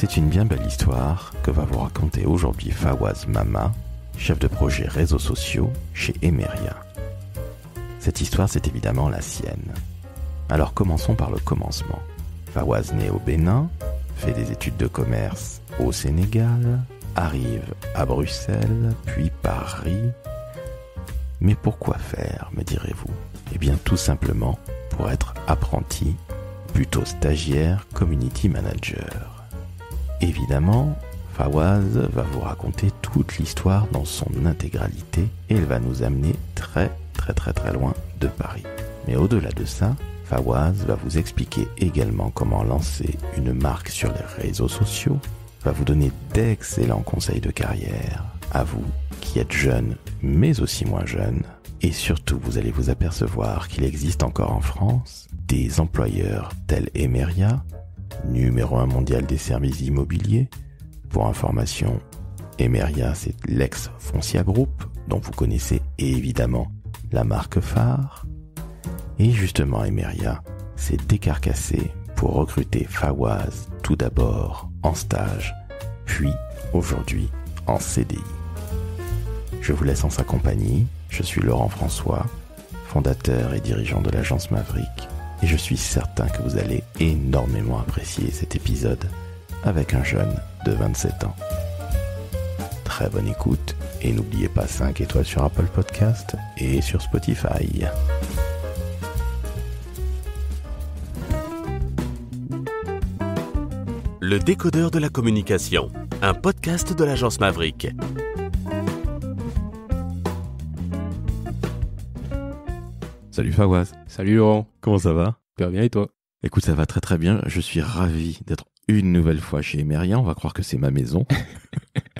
C'est une bien belle histoire que va vous raconter aujourd'hui Fawaz Mama, chef de projet réseaux sociaux chez Emeria. Cette histoire, c'est évidemment la sienne. Alors commençons par le commencement. Fawaz naît au Bénin, fait des études de commerce au Sénégal, arrive à Bruxelles, puis Paris. Mais pourquoi faire, me direz-vous ? Eh bien tout simplement pour être apprenti, plutôt stagiaire, community manager. Évidemment, Fawaz va vous raconter toute l'histoire dans son intégralité et elle va nous amener très loin de Paris. Mais au-delà de ça, Fawaz va vous expliquer également comment lancer une marque sur les réseaux sociaux, va vous donner d'excellents conseils de carrière, à vous qui êtes jeunes mais aussi moins jeunes. Et surtout, vous allez vous apercevoir qu'il existe encore en France des employeurs tels Emeria, numéro 1 mondial des services immobiliers. Pour information, Emeria, c'est l'ex-Foncia Group, dont vous connaissez évidemment la marque phare. Et justement, Emeria s'est décarcassé pour recruter Fawaz tout d'abord en stage, puis aujourd'hui en CDI. Je vous laisse en sa compagnie. Je suis Laurent François, fondateur et dirigeant de l'agence Maverick, et je suis certain que vous allez énormément apprécier cet épisode avec un jeune de 27 ans. Très bonne écoute, et n'oubliez pas 5 étoiles sur Apple Podcast et sur Spotify. Le décodeur de la communication, un podcast de l'agence Maverick. Salut Fawaz. Salut Laurent. Comment ça va ? Super bien et toi ? Écoute, ça va très bien. Je suis ravi d'être une nouvelle fois chez Emeria. On va croire que c'est ma maison.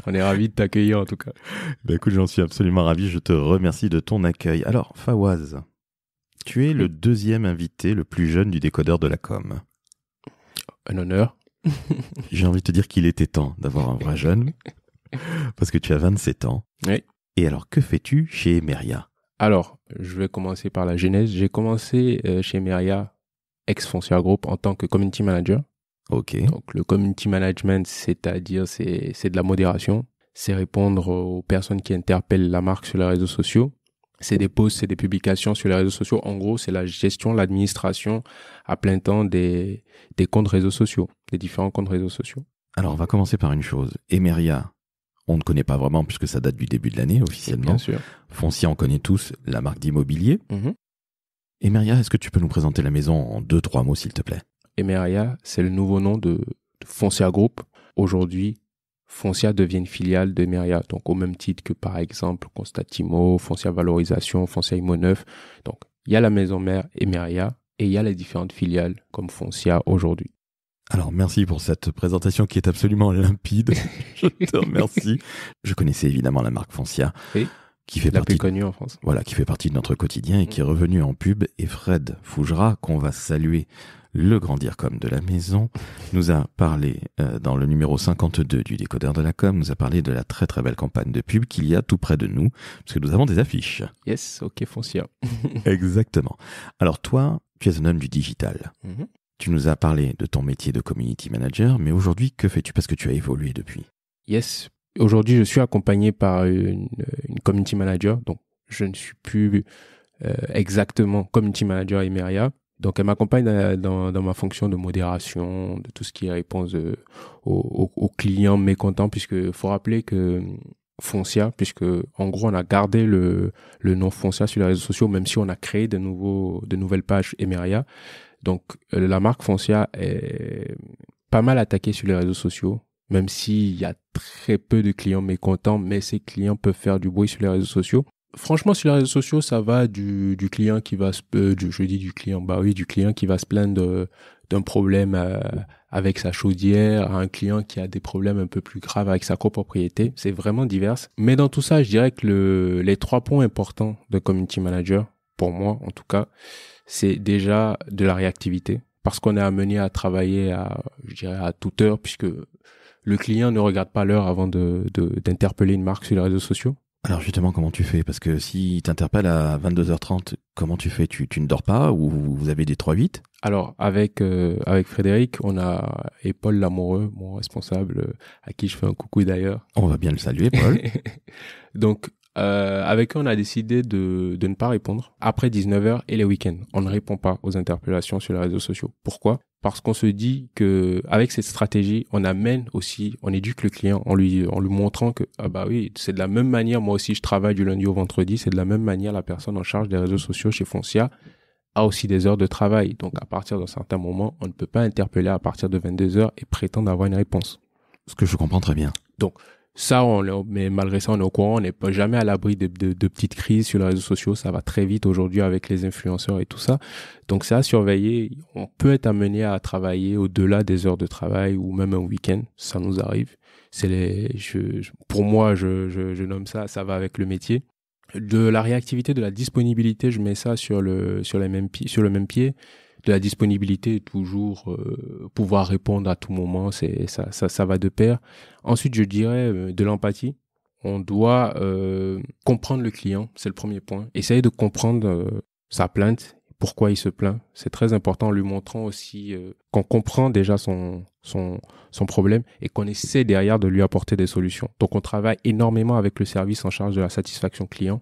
On est ravis de t'accueillir en tout cas. Écoute, j'en suis absolument ravi. Je te remercie de ton accueil. Alors Fawaz, tu es le deuxième invité le plus jeune du décodeur de la com. Un honneur. J'ai envie de te dire qu'il était temps d'avoir un vrai jeune. Parce que tu as 27 ans. Oui. Et alors, que fais-tu chez Emeria ? Alors, je vais commencer par la genèse. J'ai commencé chez Emeria, ex-Foncia Group, en tant que community manager. Ok. Donc, le community management, c'est-à-dire, c'est de la modération. C'est répondre aux personnes qui interpellent la marque sur les réseaux sociaux. C'est des posts, c'est des publications sur les réseaux sociaux. En gros, c'est la gestion, l'administration à plein temps des comptes réseaux sociaux, des différents comptes réseaux sociaux. Alors, on va commencer par une chose. Emeria, on ne connaît pas vraiment puisque ça date du début de l'année officiellement. Bien sûr. Foncia, on connaît tous la marque d'immobilier. Mm-hmm. Emeria, est-ce que tu peux nous présenter la maison en 2-3 mots, s'il te plaît ? Emeria, c'est le nouveau nom de Foncia Group. Aujourd'hui, Foncia devient une filiale d'Emeria. Donc, au même titre que, par exemple, Constatimo, Foncia Valorisation, Foncia Immo Neuf. Donc, il y a la maison mère Emeria et il y a les différentes filiales comme Foncia aujourd'hui. Alors, merci pour cette présentation qui est absolument limpide. Je te remercie. Je connaissais évidemment la marque Foncia, Oui, qui fait la partie plus connue en France. Voilà, qui fait partie de notre quotidien et qui est revenu en pub. Et Fred Fougera, qu'on va saluer, le grand DIRCOM de la maison, nous a parlé dans le numéro 52 du décodeur de la com, nous a parlé de la très belle campagne de pub qu'il y a tout près de nous, parce que nous avons des affiches. Yes, ok, Foncia. Exactement. Alors toi, tu es un homme du digital. Mm-hmm. Tu nous as parlé de ton métier de community manager, mais aujourd'hui, que fais-tu parce que tu as évolué depuis ? Yes, aujourd'hui, je suis accompagné par une community manager, donc je ne suis plus exactement community manager à Emeria. Donc, elle m'accompagne dans ma fonction de modération, de tout ce qui est réponse aux clients mécontents, puisque faut rappeler que Foncia, puisque en gros, on a gardé le nom Foncia sur les réseaux sociaux, même si on a créé de nouvelles pages Emeria. Donc, la marque Foncia est pas mal attaquée sur les réseaux sociaux, même s'il y a très peu de clients mécontents, mais ces clients peuvent faire du bruit sur les réseaux sociaux. Franchement, sur les réseaux sociaux, ça va du client qui va du client qui va se plaindre d'un problème avec sa chaudière, à un client qui a des problèmes un peu plus graves avec sa copropriété. C'est vraiment divers. Mais dans tout ça, je dirais que les 3 points importants de community manager, pour moi en tout cas, c'est déjà de la réactivité. Parce qu'on est amené à travailler à toute heure, puisque le client ne regarde pas l'heure avant d'interpeller une marque sur les réseaux sociaux. Alors justement, comment tu fais? Parce que si t'interpelles à 22h30, comment tu fais? Tu ne dors pas ou vous avez des 3-8? Alors, avec Frédéric, et Paul Lamoureux, mon responsable, à qui je fais un coucou d'ailleurs. On va bien le saluer, Paul. Donc, avec eux, on a décidé de ne pas répondre après 19h et les week-ends. On ne répond pas aux interpellations sur les réseaux sociaux. Pourquoi? Parce qu'on se dit que avec cette stratégie, on éduque le client en lui montrant que ah bah oui, c'est de la même manière, moi aussi je travaille du lundi au vendredi, c'est de la même manière la personne en charge des réseaux sociaux chez Foncia a aussi des heures de travail. Donc à partir d'un certain moment, on ne peut pas interpeller à partir de 22h et prétendre avoir une réponse. Ce que je comprends très bien. Donc ça, mais malgré ça, on est au courant, on n'est pas jamais à l'abri de petites crises sur les réseaux sociaux. Ça va très vite aujourd'hui avec les influenceurs et tout ça. Donc c'est à surveiller. On peut être amené à travailler au-delà des heures de travail ou même un week-end. Ça nous arrive. Pour moi, je nomme ça, ça va avec le métier. De la réactivité, de la disponibilité, je mets ça sur le même pied. De la disponibilité, toujours pouvoir répondre à tout moment, ça va de pair. Ensuite, je dirais de l'empathie. On doit comprendre le client, c'est le premier point. Essayer de comprendre sa plainte, pourquoi il se plaint. C'est très important en lui montrant aussi qu'on comprend déjà son problème et qu'on essaie derrière de lui apporter des solutions. Donc, on travaille énormément avec le service en charge de la satisfaction client.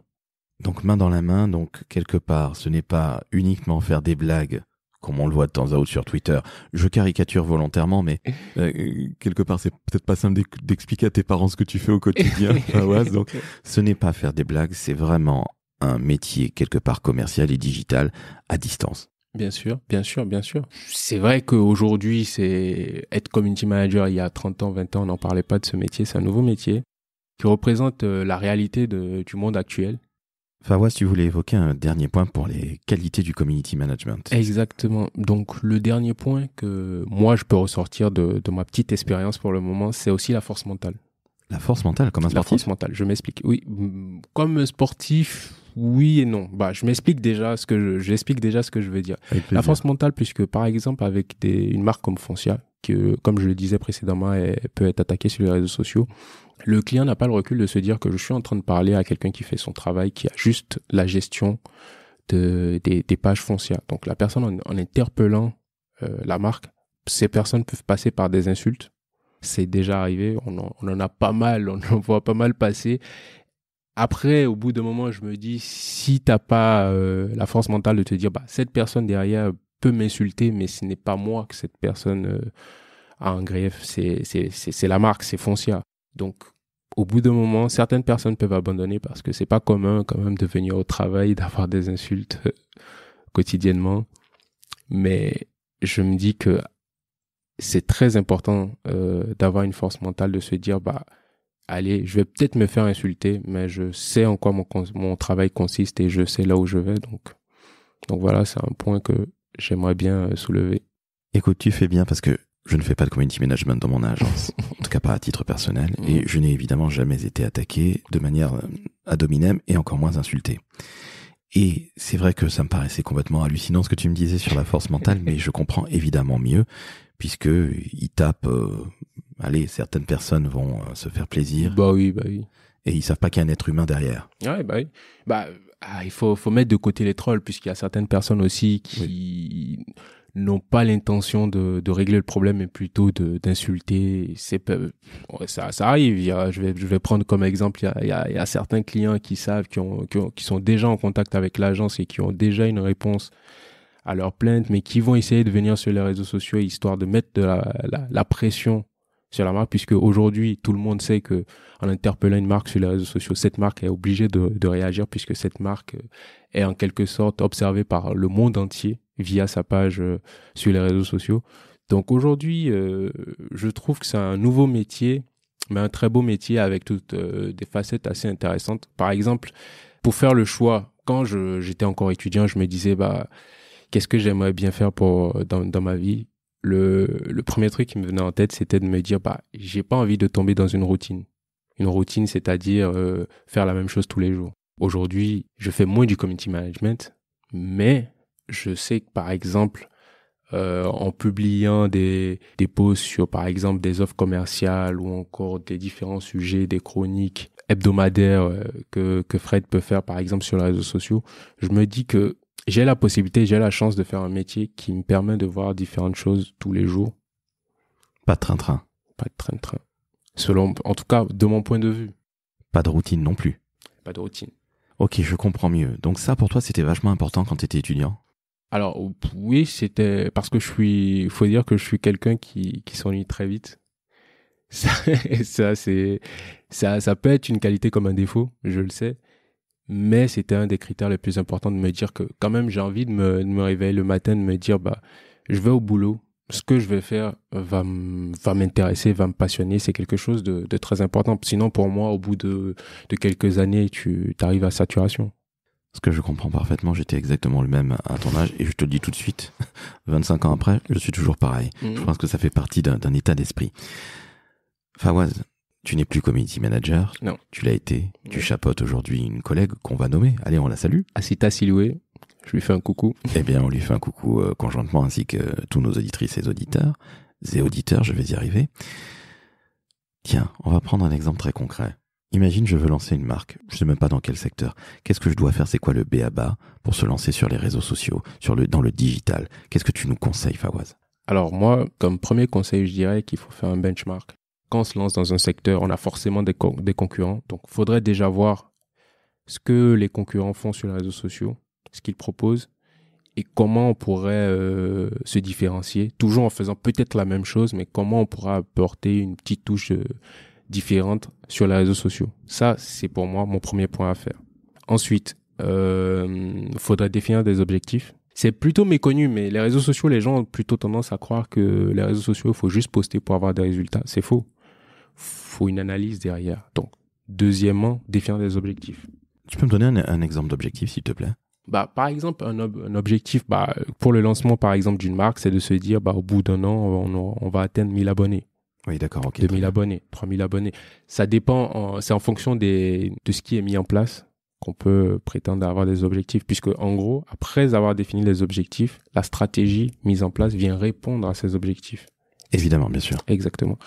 Donc, main dans la main, donc quelque part, ce n'est pas uniquement faire des blagues comme on le voit de temps à autre sur Twitter. Je caricature volontairement, mais quelque part, c'est peut-être pas simple d'expliquer à tes parents ce que tu fais au quotidien, Fawaz. Donc, ce n'est pas faire des blagues, c'est vraiment un métier quelque part commercial et digital à distance. Bien sûr, bien sûr, bien sûr. C'est vrai qu'aujourd'hui, c'est être community manager il y a 30 ans, 20 ans, on n'en parlait pas de ce métier. C'est un nouveau métier qui représente la réalité du monde actuel. Fawaz, tu voulais évoquer un dernier point pour les qualités du community management. Exactement. Donc, le dernier point que moi, je peux ressortir de ma petite expérience pour le moment, c'est aussi la force mentale. La force mentale, comme un sportif? La force mentale, je m'explique. Oui, comme sportif, oui et non. J'explique déjà ce que je veux dire. La force mentale, puisque par exemple, avec une marque comme Foncia, que, comme je le disais précédemment, elle peut être attaquée sur les réseaux sociaux, le client n'a pas le recul de se dire que je suis en train de parler à quelqu'un qui fait son travail, qui a juste la gestion des pages Foncia. Donc la personne, en interpellant la marque, ces personnes peuvent passer par des insultes. C'est déjà arrivé, on en a pas mal, on en voit pas mal passer. Après, au bout d'un moment, je me dis, si t'as pas la force mentale de te dire, cette personne derrière peut m'insulter, mais ce n'est pas moi que cette personne a un grief, c'est la marque, c'est Foncia. Donc, au bout d'un moment, certaines personnes peuvent abandonner parce que c'est pas commun quand même de venir au travail, d'avoir des insultes quotidiennement. Mais je me dis que c'est très important d'avoir une force mentale, de se dire, allez, je vais peut-être me faire insulter, mais je sais en quoi mon travail consiste et je sais là où je vais. Donc voilà, c'est un point que j'aimerais bien soulever. Écoute, tu fais bien parce que je ne fais pas de community management dans mon agence, en tout cas pas à titre personnel, et je n'ai évidemment jamais été attaqué de manière ad hominem et encore moins insulté. Et c'est vrai que ça me paraissait complètement hallucinant ce que tu me disais sur la force mentale, mais je comprends évidemment mieux, puisque ils tapent, certaines personnes vont se faire plaisir. Bah oui. Et ils savent pas qu'il y a un être humain derrière. Ouais, oui. Il faut mettre de côté les trolls, puisqu'il y a certaines personnes aussi qui n'ont pas l'intention de régler le problème, mais plutôt d'insulter. Ça arrive. Je vais prendre comme exemple, il y a certains clients qui savent, qui sont déjà en contact avec l'agence et qui ont déjà une réponse à leur plainte, mais qui vont essayer de venir sur les réseaux sociaux histoire de mettre de la pression sur la marque, puisque aujourd'hui, tout le monde sait que en interpellant une marque sur les réseaux sociaux, cette marque est obligée de réagir, puisque cette marque est en quelque sorte observée par le monde entier via sa page sur les réseaux sociaux. Donc aujourd'hui, je trouve que c'est un nouveau métier, mais un très beau métier avec toutes des facettes assez intéressantes. Par exemple, pour faire le choix, quand j'étais encore étudiant, je me disais, qu'est-ce que j'aimerais bien faire dans ma vie? Le premier truc qui me venait en tête, c'était de me dire, j'ai pas envie de tomber dans une routine. Une routine, c'est-à-dire faire la même chose tous les jours. Aujourd'hui, je fais moins du community management, mais je sais que, par exemple, en publiant des posts sur, par exemple, des offres commerciales ou encore des différents sujets, des chroniques hebdomadaires que Fred peut faire, par exemple, sur les réseaux sociaux, je me dis que j'ai la possibilité, j'ai la chance de faire un métier qui me permet de voir différentes choses tous les jours. Pas de train-train. Pas de train-train. En tout cas, de mon point de vue. Pas de routine non plus. Pas de routine. Ok, je comprends mieux. Donc ça, pour toi, c'était vachement important quand tu étais étudiant? Alors, oui, c'était parce que faut dire que je suis quelqu'un qui s'ennuie très vite. Ça peut être une qualité comme un défaut, je le sais. Mais c'était un des critères les plus importants de me dire que quand même j'ai envie de me réveiller le matin, de me dire je vais au boulot, ce que je vais faire va m'intéresser, va me passionner, c'est quelque chose de très important. Sinon pour moi au bout de quelques années tu arrives à saturation. Ce que je comprends parfaitement, j'étais exactement le même à ton âge et je te le dis tout de suite, 25 ans après, je suis toujours pareil. Je pense que ça fait partie d'un état d'esprit. Fawaz, tu n'es plus community manager. Non. Tu l'as été. Tu chapeautes aujourd'hui une collègue qu'on va nommer. Allez, on la salue. Asita Siloué, je lui fais un coucou. Eh bien, on lui fait un coucou conjointement ainsi que tous nos auditrices et auditeurs. Je vais y arriver. Tiens, on va prendre un exemple très concret. Imagine, je veux lancer une marque. Je ne sais même pas dans quel secteur. Qu'est-ce que je dois faire? C'est quoi le b.a.-ba pour se lancer sur les réseaux sociaux, dans le digital? Qu'est-ce que tu nous conseilles, Fawaz? Alors moi, comme premier conseil, je dirais qu'il faut faire un benchmark. Quand on se lance dans un secteur, on a forcément des concurrents. Donc, il faudrait déjà voir ce que les concurrents font sur les réseaux sociaux, ce qu'ils proposent et comment on pourrait se différencier, toujours en faisant peut-être la même chose, mais comment on pourra apporter une petite touche différente sur les réseaux sociaux. Ça, c'est pour moi mon premier point à faire. Ensuite, faudrait définir des objectifs. C'est plutôt méconnu, mais les réseaux sociaux, les gens ont plutôt tendance à croire que les réseaux sociaux, il faut juste poster pour avoir des résultats. C'est faux. Faut une analyse derrière. Donc, deuxièmement, définir des objectifs. Tu peux me donner un exemple d'objectif, s'il te plaît? Par exemple, un objectif, pour le lancement, par exemple, d'une marque, c'est de se dire, au bout d'un an, on va atteindre 1000 abonnés. Oui, d'accord, ok. 2000 abonnés, 3000 abonnés. Ça dépend, c'est en fonction de ce qui est mis en place qu'on peut prétendre avoir des objectifs. Puisque, en gros, après avoir défini les objectifs, la stratégie mise en place vient répondre à ces objectifs. Évidemment, bien sûr. Exactement.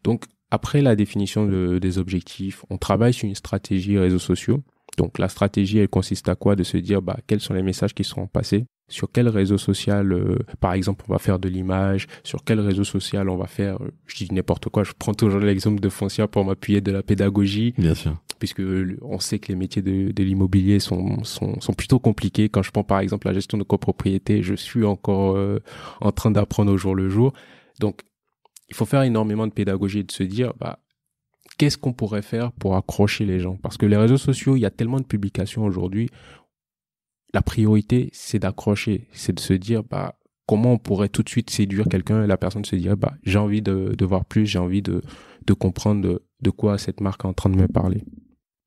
Donc, après la définition des objectifs, on travaille sur une stratégie réseaux sociaux. Donc, la stratégie, elle consiste à quoi? De se dire, quels sont les messages qui seront passés? Sur quel réseau social, par exemple, on va faire de l'image? Sur quel réseau social on va faire, je dis n'importe quoi, je prends toujours l'exemple de Foncia pour m'appuyer de la pédagogie. Bien sûr. Puisque on sait que les métiers de l'immobilier sont plutôt compliqués. Quand je prends par exemple la gestion de copropriété, je suis encore en train d'apprendre au jour le jour. Donc, il faut faire énormément de pédagogie et de se dire, qu'est-ce qu'on pourrait faire pour accrocher les gens? Parce que les réseaux sociaux, il y a tellement de publications aujourd'hui. La priorité, c'est d'accrocher. C'est de se dire, comment on pourrait tout de suite séduire quelqu'un et la personne se dirait, j'ai envie de voir plus, j'ai envie de comprendre de quoi cette marque est en train de me parler.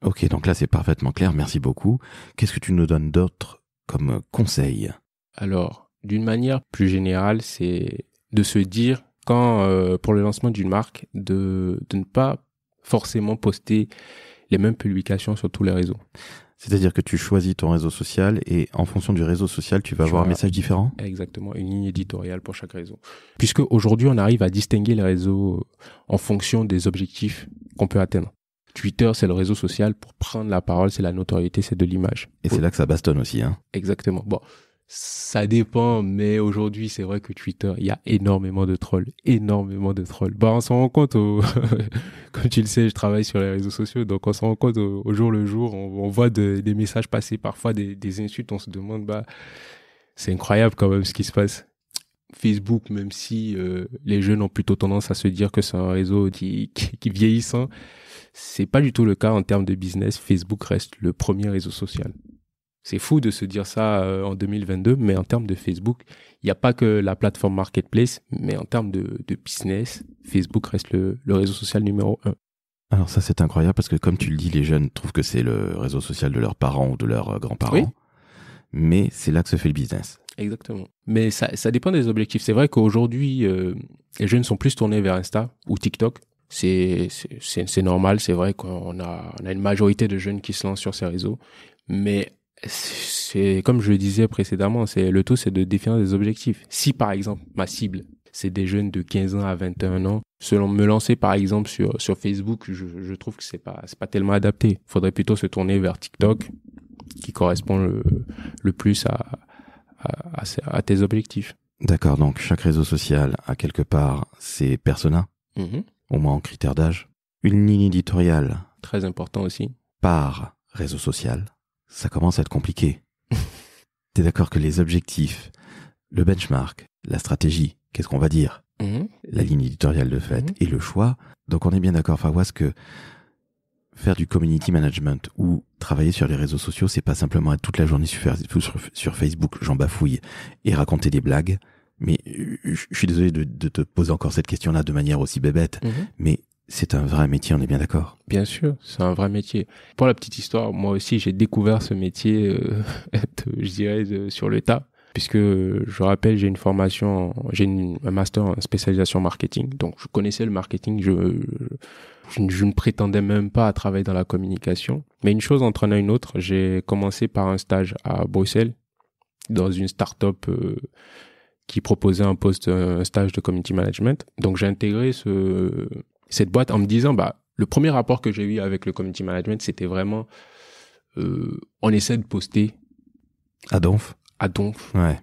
Ok, donc là, c'est parfaitement clair. Merci beaucoup. Qu'est-ce que tu nous donnes d'autre comme conseil? Alors, d'une manière plus générale, c'est de se dire, pour le lancement d'une marque, de ne pas forcément poster les mêmes publications sur tous les réseaux. C'est-à-dire que tu choisis ton réseau social et en fonction du réseau social, tu vas avoir un message différent? Exactement, une ligne éditoriale pour chaque réseau. Puisque aujourd'hui, on arrive à distinguer les réseaux en fonction des objectifs qu'on peut atteindre. Twitter, c'est le réseau social pour prendre la parole, c'est la notoriété, c'est de l'image. Et c'est là que ça bastonne aussi, hein? Exactement. Bon, ça dépend, mais aujourd'hui, c'est vrai que Twitter, il y a énormément de trolls. On s'en rend compte, comme tu le sais, je travaille sur les réseaux sociaux, donc on s'en rend compte au jour le jour. On voit des messages passer, parfois des insultes, on se demande, c'est incroyable quand même ce qui se passe. Facebook, même si les jeunes ont plutôt tendance à se dire que c'est un réseau qui vieillissant, c'est pas du tout le cas en termes de business. Facebook reste le premier réseau social. C'est fou de se dire ça en 2022, mais en termes de Facebook, il n'y a pas que la plateforme marketplace, mais en termes de business, Facebook reste le réseau social numéro 1. Alors ça, c'est incroyable parce que comme tu le dis, les jeunes trouvent que c'est le réseau social de leurs parents ou de leurs grands-parents, oui. Mais c'est là que se fait le business. Exactement. Mais ça dépend des objectifs. C'est vrai qu'aujourd'hui, les jeunes sont plus tournés vers Insta ou TikTok. C'est normal, c'est vrai qu'on a une majorité de jeunes qui se lancent sur ces réseaux, mais c'est comme je le disais précédemment, le tout c'est de définir des objectifs. Si par exemple ma cible c'est des jeunes de 15 ans à 21 ans. Selon me lancer par exemple sur Facebook, je trouve que c'est pas tellement adapté. Il faudrait plutôt se tourner vers TikTok, qui correspond le plus à tes objectifs. D'accord, donc chaque réseau social a quelque part ses personas, au moins en critères d'âge. Une ligne éditoriale. Très important aussi. Par réseau social, ça commence à être compliqué. T'es d'accord que les objectifs, le benchmark, la stratégie, qu'est-ce qu'on va dire, la ligne éditoriale de fait et le choix. Donc on est bien d'accord, Fawaz, que faire du community management ou travailler sur les réseaux sociaux, c'est pas simplement être toute la journée sur Facebook, j'en bafouille, et raconter des blagues. Mais je suis désolé de te poser encore cette question-là de manière aussi bébête, mais c'est un vrai métier, on est bien d'accord? Bien sûr, c'est un vrai métier. Pour la petite histoire, moi aussi, j'ai découvert ce métier, je dirais, sur le tas. Puisque, je rappelle, j'ai une formation, un master en spécialisation marketing. Donc, je connaissais le marketing, je ne prétendais même pas à travailler dans la communication. Mais une chose entraînant une autre, j'ai commencé par un stage à Bruxelles, dans une start-up qui proposait un stage de community management. Donc, j'ai intégré cette boîte en me disant, le premier rapport que j'ai eu avec le community management, c'était vraiment, on essaie de poster. À Donf. Ouais.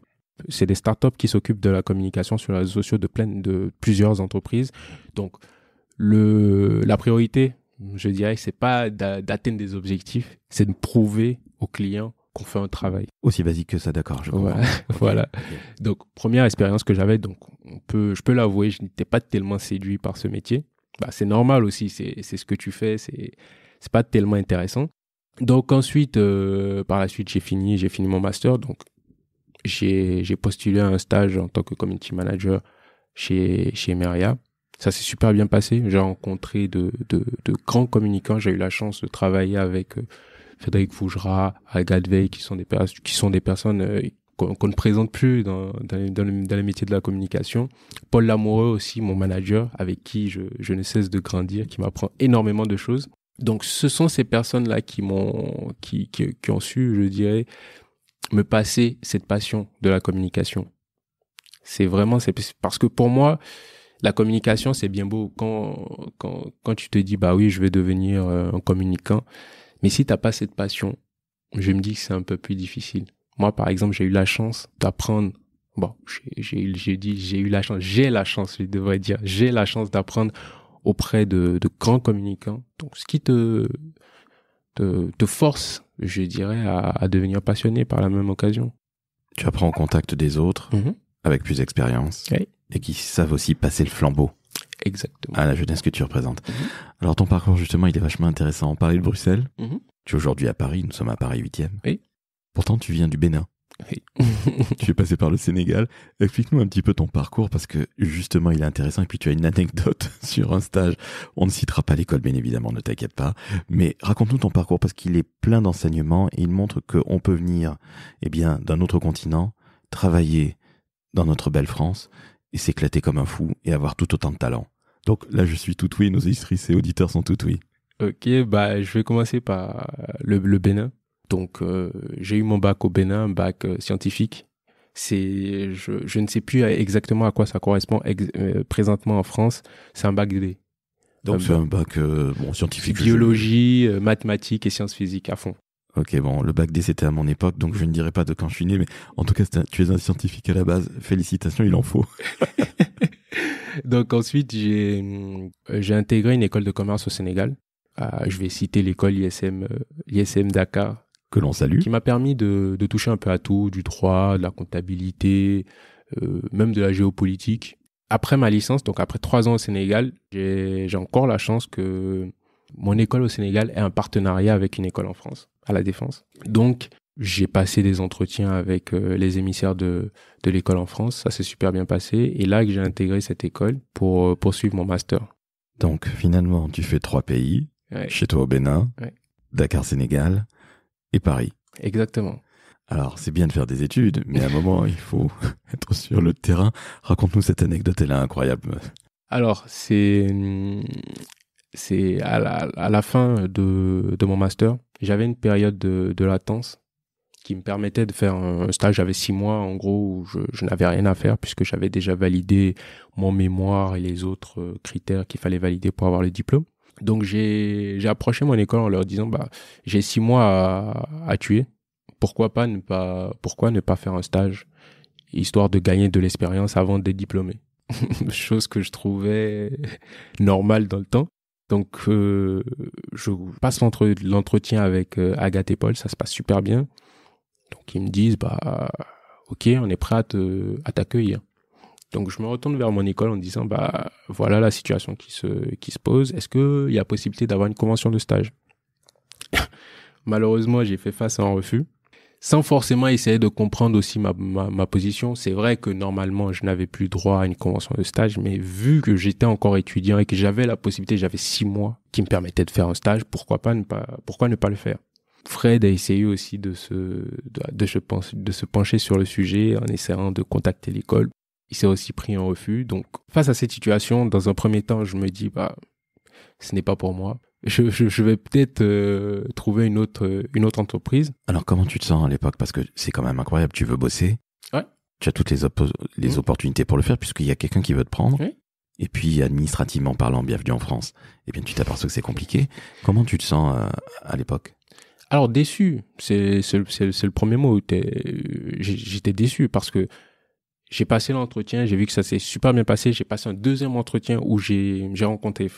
C'est des startups qui s'occupent de la communication sur les réseaux sociaux de plusieurs entreprises. Donc, la priorité, je dirais, c'est pas d'atteindre des objectifs, c'est de prouver aux clients qu'on fait un travail. Aussi basique que ça, d'accord, je comprends. Voilà. Donc, première expérience que j'avais, donc, je peux l'avouer, je n'étais pas tellement séduit par ce métier. C'est normal aussi, c'est ce que tu fais, c'est pas tellement intéressant. Donc, ensuite, par la suite, j'ai fini mon master, donc, j'ai postulé à un stage en tant que community manager chez Emeria. Ça s'est super bien passé. J'ai rencontré de grands communicants. J'ai eu la chance de travailler avec Frédéric Fougera, Agathe Veil, qui sont des personnes qu'on ne présente plus dans les métiers de la communication. Paul Lamoureux aussi, mon manager, avec qui je ne cesse de grandir, qui m'apprend énormément de choses. Donc, ce sont ces personnes-là qui ont su, je dirais, me passer cette passion de la communication. C'est parce que pour moi, la communication, c'est bien beau quand tu te dis, oui, je vais devenir un communicant. Mais si t'as pas cette passion, je me dis que c'est un peu plus difficile. Moi, par exemple, j'ai eu la chance d'apprendre. J'ai la chance d'apprendre auprès de grands communicants. Donc, ce qui te force, je dirais, à devenir passionné par la même occasion. Tu apprends au contact des autres, avec plus d'expérience, et qui savent aussi passer le flambeau. Exactement. À la jeunesse que tu représentes. Alors, ton parcours, justement, il est vachement intéressant. On parlait de Bruxelles. Tu es aujourd'hui à Paris, nous sommes à Paris 8e. Oui. Pourtant, tu viens du Bénin. Oui. Tu es passé par le Sénégal. Explique-nous un petit peu ton parcours, parce que justement, il est intéressant. Et puis, tu as une anecdote sur un stage. On ne citera pas l'école, bien évidemment, ne t'inquiète pas. Mais raconte-nous ton parcours, parce qu'il est plein d'enseignements et il montre qu'on peut venir, d'un autre continent, travailler dans notre belle France et s'éclater comme un fou et avoir tout autant de talent. Donc là, je suis tout oui, nos auditrices et auditeurs sont tout oui. Ok, je vais commencer par le Bénin. Donc, j'ai eu mon bac au Bénin, un bac scientifique. Je ne sais plus exactement à quoi ça correspond présentement en France. C'est un bac D. Donc, c'est un bac scientifique. Biologie, mathématiques et sciences physiques à fond. Ok, le bac D, c'était à mon époque, donc je ne dirai pas de quand je suis né, mais en tout cas, tu es un scientifique à la base. Félicitations, il en faut. Donc ensuite, j'ai intégré une école de commerce au Sénégal. Je vais citer l'école ISM Dakar. Que l'on salue. Qui m'a permis de toucher un peu à tout, du droit, de la comptabilité, même de la géopolitique. Après ma licence, donc après 3 ans au Sénégal, j'ai encore la chance que mon école au Sénégal ait un partenariat avec une école en France, à La Défense. Donc, j'ai passé des entretiens avec les émissaires de l'école en France. Ça s'est super bien passé. Et là que j'ai intégré cette école pour poursuivre mon master. Donc, finalement, tu fais 3 pays. Ouais. Chez toi au Bénin, Dakar, Sénégal et Paris. Exactement. Alors, c'est bien de faire des études, mais à un moment, il faut être sur le terrain. Raconte-nous cette anecdote, elle est incroyable. Alors, c'est à la fin de mon master, j'avais une période de latence qui me permettait de faire un stage. J'avais 6 mois, en gros, où je n'avais rien à faire puisque j'avais déjà validé mon mémoire et les autres critères qu'il fallait valider pour avoir le diplôme. Donc, j'ai approché mon école en leur disant, j'ai 6 mois à tuer. Pourquoi ne pas faire un stage, histoire de gagner de l'expérience avant d'être diplômé. Chose que je trouvais normale dans le temps. Donc, je passe l'entretien avec Agathe et Paul, ça se passe super bien. Donc, ils me disent, ok, on est prêt à t'accueillir. Donc, je me retourne vers mon école en disant, voilà la situation qui se pose. Est-ce qu'il y a possibilité d'avoir une convention de stage? Malheureusement, j'ai fait face à un refus. Sans forcément essayer de comprendre aussi ma position. C'est vrai que normalement, je n'avais plus droit à une convention de stage, mais vu que j'étais encore étudiant et que j'avais la possibilité, j'avais 6 mois qui me permettaient de faire un stage, pourquoi ne pas le faire? Fred a essayé aussi de se pencher sur le sujet en essayant de contacter l'école. Il s'est aussi pris un refus. Donc, face à cette situation, dans un premier temps, je me dis, ce n'est pas pour moi. Je vais peut-être trouver une autre entreprise. Alors, comment tu te sens à l'époque? Parce que c'est quand même incroyable. Tu veux bosser. Ouais. Tu as toutes les opportunités pour le faire puisqu'il y a quelqu'un qui veut te prendre. Oui. Et puis, administrativement parlant, bienvenue en France. Eh bien, tu t'aperçois que c'est compliqué. Comment tu te sens à l'époque? Alors, déçu, c'est le premier mot. J'étais déçu parce que j'ai passé l'entretien, j'ai vu que ça s'est super bien passé. J'ai passé un deuxième entretien où j'ai rencontré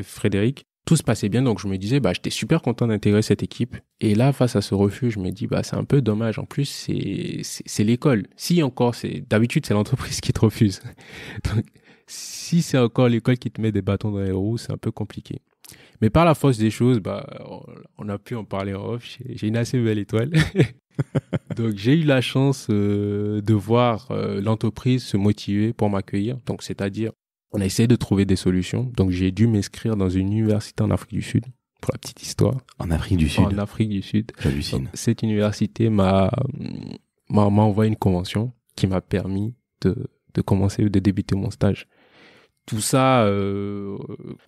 Frédéric. Tout se passait bien, donc je me disais, j'étais super content d'intégrer cette équipe. Et là, face à ce refus, je me dis, c'est un peu dommage. En plus, c'est l'école. Si encore, d'habitude, c'est l'entreprise qui te refuse. Donc, si c'est encore l'école qui te met des bâtons dans les roues, c'est un peu compliqué. Mais par la force des choses, on a pu en parler en off. J'ai une assez belle étoile. Donc, j'ai eu la chance de voir l'entreprise se motiver pour m'accueillir. Donc, c'est-à-dire, on a essayé de trouver des solutions. Donc, j'ai dû m'inscrire dans une université en Afrique du Sud, pour la petite histoire. En Afrique du Sud? En Afrique du Sud. J'hallucine. Donc, cette université m'a envoyé une convention qui m'a permis de commencer, de débuter mon stage. Tout ça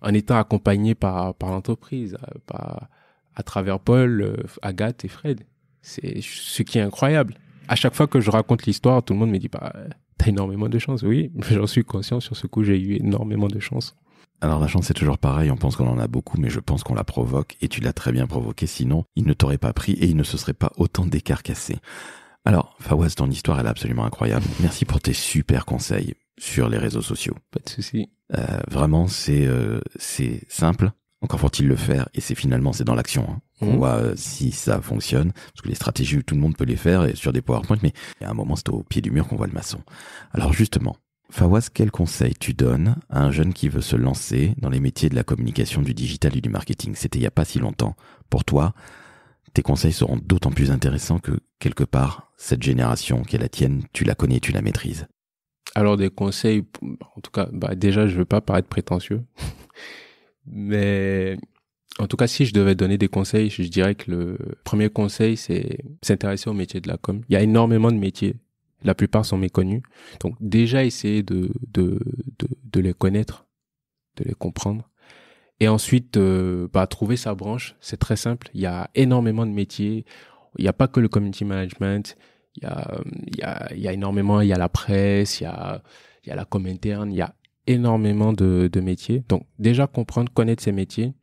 en étant accompagné par l'entreprise, à travers Paul, Agathe et Fred. C'est ce qui est incroyable. À chaque fois que je raconte l'histoire, tout le monde me dit, t'as énormément de chance. Oui, j'en suis conscient. Sur ce coup, j'ai eu énormément de chance. Alors la chance, c'est toujours pareil. On pense qu'on en a beaucoup, mais je pense qu'on la provoque. Et tu l'as très bien provoqué. Sinon, il ne t'aurait pas pris et il ne se serait pas autant décarcassé. Alors, Fawaz, ton histoire, elle est absolument incroyable. Merci pour tes super conseils sur les réseaux sociaux. Pas de souci. Vraiment, c'est simple. Encore faut-il le faire. Et c'est dans l'action. On voit si ça fonctionne. Parce que les stratégies, tout le monde peut les faire et sur des PowerPoint. Mais il y a un moment, c'est au pied du mur qu'on voit le maçon. Alors justement, Fawaz, quel conseil tu donnes à un jeune qui veut se lancer dans les métiers de la communication, du digital et du marketing? C'était il n'y a pas si longtemps. Pour toi, tes conseils seront d'autant plus intéressants que, quelque part, cette génération qui est la tienne, tu la connais, tu la maîtrises. Alors, des conseils, en tout cas, déjà, je veux pas paraître prétentieux. Mais, en tout cas, si je devais donner des conseils, je dirais que le premier conseil, c'est s'intéresser au métier de la com. Il y a énormément de métiers. La plupart sont méconnus. Donc, déjà, essayer de les connaître, de les comprendre. Et ensuite, trouver sa branche, c'est très simple. Il y a énormément de métiers. Il n'y a pas que le community management. Il y a énormément, il y a la presse, il y a la com interne, il y a énormément de métiers. Donc, déjà comprendre, connaître ces métiers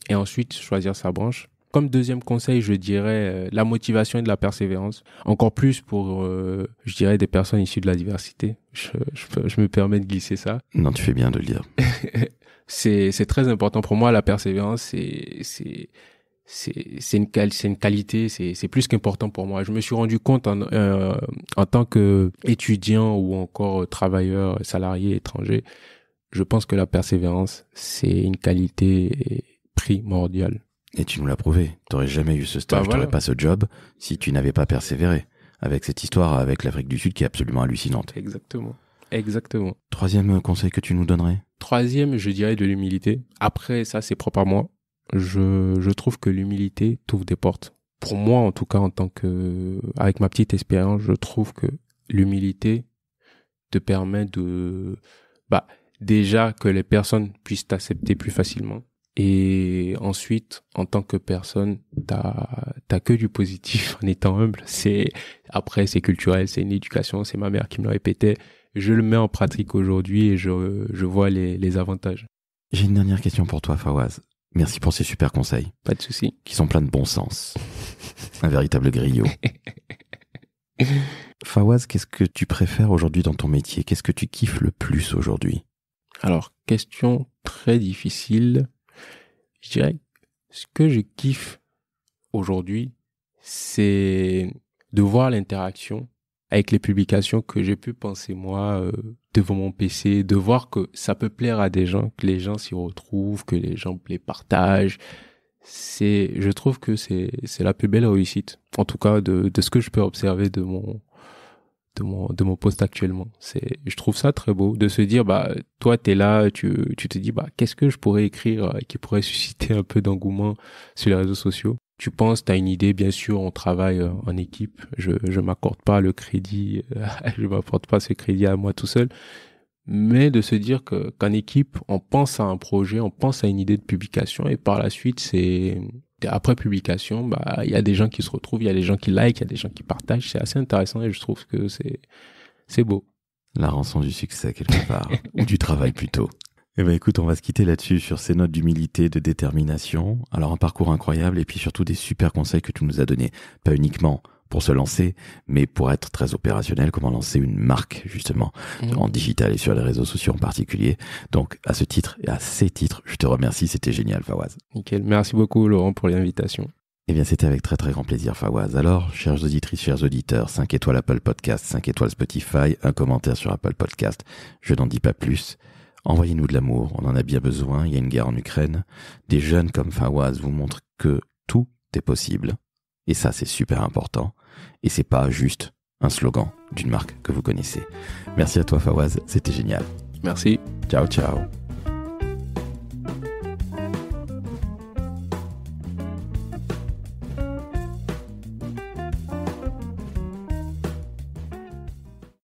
et ensuite choisir sa branche. Comme deuxième conseil, je dirais la motivation et de la persévérance. Encore plus pour, je dirais, des personnes issues de la diversité. Je me permets de glisser ça. Non, tu fais bien de le dire. C'est très important pour moi. La persévérance, c'est une qualité, c'est plus qu'important pour moi. Je me suis rendu compte en tant que étudiant ou encore travailleur, salarié, étranger, je pense que la persévérance, c'est une qualité primordiale. Et tu nous l'as prouvé. T'aurais jamais eu ce stage, voilà. T'aurais pas ce job si tu n'avais pas persévéré. Avec cette histoire avec l'Afrique du Sud qui est absolument hallucinante. Exactement. Troisième conseil que tu nous donnerais? Troisième, je dirais de l'humilité. Après, ça, c'est propre à moi. Je trouve que l'humilité t'ouvre des portes. Pour moi, en tout cas, avec ma petite expérience, je trouve que l'humilité te permet déjà que les personnes puissent t'accepter plus facilement. Et ensuite, en tant que personne, t'as que du positif en étant humble. Après, c'est culturel, c'est une éducation, c'est ma mère qui me le répétait. Je le mets en pratique aujourd'hui et je vois les avantages. J'ai une dernière question pour toi, Fawaz. Merci pour ces super conseils. Pas de souci. Qui sont pleins de bon sens. Un véritable griot. Fawaz, qu'est-ce que tu préfères aujourd'hui dans ton métier? Qu'est-ce que tu kiffes le plus aujourd'hui? Alors, question très difficile. Je dirais, ce que je kiffe aujourd'hui, c'est de voir l'interaction avec les publications que j'ai pu penser moi devant mon PC, de voir que ça peut plaire à des gens, que les gens s'y retrouvent, que les gens les partagent. Je trouve que c'est la plus belle réussite, en tout cas de ce que je peux observer de mon poste actuellement. Je trouve ça très beau de se dire, bah, toi, t'es là, tu te dis, bah, qu'est-ce que je pourrais écrire qui pourrait susciter un peu d'engouement sur les réseaux sociaux. Tu penses, t'as une idée, bien sûr, on travaille en équipe. Je m'accorde pas le crédit, je m'apporte pas ce crédit à moi tout seul. Mais de se dire qu'en équipe, on pense à un projet, on pense à une idée de publication et par la suite, après publication, bah, il y a des gens qui se retrouvent, il y a des gens qui likent, il y a des gens qui partagent. C'est assez intéressant et je trouve que c'est beau. La rançon du succès quelque part, ou du travail plutôt. Eh ben écoute, on va se quitter là-dessus sur ces notes d'humilité, de détermination. Alors un parcours incroyable et puis surtout des super conseils que tu nous as donnés. Pas uniquement pour se lancer, mais pour être très opérationnel, comment lancer une marque justement en digital et sur les réseaux sociaux en particulier. Donc à ce titre et à ces titres, je te remercie, c'était génial Fawaz. Nickel, merci beaucoup Laurent pour l'invitation. Eh bien c'était avec très très grand plaisir Fawaz. Alors, chères auditrices, chers auditeurs, 5 étoiles Apple Podcast, 5 étoiles Spotify, un commentaire sur Apple Podcast, je n'en dis pas plus. Envoyez-nous de l'amour, on en a bien besoin, il y a une guerre en Ukraine. Des jeunes comme Fawaz vous montrent que tout est possible. Et ça, c'est super important. Et c'est pas juste un slogan d'une marque que vous connaissez. Merci à toi Fawaz, c'était génial. Merci. Ciao, ciao.